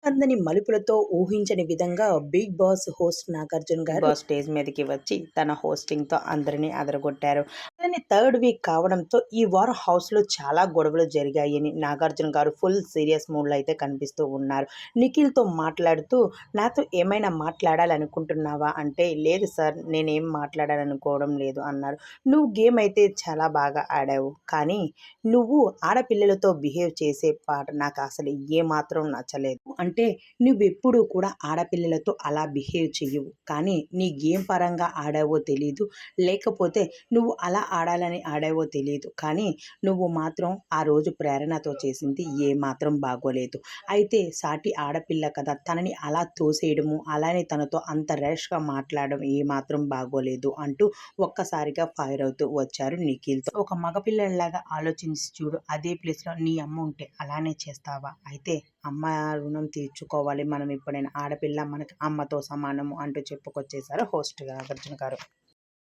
అందని మలుపులతో ఊహించని విధంగా 'big boss' host 'Nagarjuna' big గారు బాస్ స్టేజ్ మీదకి వచ్చి తన హోస్టింగ్‌తో అందరిని అదరగొట్టారు. కానీ థర్డ్ వీక్ కావడంతో ఈ వారం హౌస్‌లో చాలా గొడవలు జరిగాయని 'నాగార్జున' గారు ఫుల్ సీరియస్ మూడ్‌లో అయితే కనిపిస్తూ ఉన్నారు. నిఖిల్‌తో మాట్లాడుతూ నాతో ఏమైనా మాట్లాడాలనుకుంటున్నావా అంటే, లేదు సార్ నేనేం మాట్లాడాలనుకోవడం లేదు అన్నారు. నువ్వు గేమ్ అయితే చాలా బాగా ఆడావు. కానీ నువ్వు ఆడపిల్లలతో బిహేవ్ చేసే పాట నాకు అసలు ఏమాత్రం నచ్చలేదు. అంటే నువ్వెప్పుడూ కూడా ఆడపిల్లలతో అలా బిహేవ్ చెయ్యవు. కానీ నీ గేమ్ పరంగా ఆడావో తెలీదు. లేకపోతే నువ్వు అలా ఆడాలని ఆడావో తెలీదు. కానీ నువ్వు మాత్రం ఆ రోజు ప్రేరణతో చేసింది ఏమాత్రం బాగోలేదు. అయితే సాటి ఆడపిల్ల కదా! తనని అలా తోసేయడము, అలానే తనతో అంత ర్యాష్‌గా మాట్లాడడం ఏమాత్రం బాగోలేదు అంటూ ఒక్కసారిగా ఫైర్ అవుతూ వచ్చారు నిఖిల్‌తో. ఒక మగపిల్లడిలాగా ఆలోచించి చూడు. అదే ప్లేస్‌లో నీ అమ్మ ఉంటే అలానే చేస్తావా? అయితే అమ్మ రుణం తీర్చుకోవాలి మనం ఎప్పుడైనా. ఆడపిల్ల మనకి అమ్మతో సమానము అంటూ చెప్పుకొచ్చేసారు హోస్ట్ 'నాగార్జున' గారు.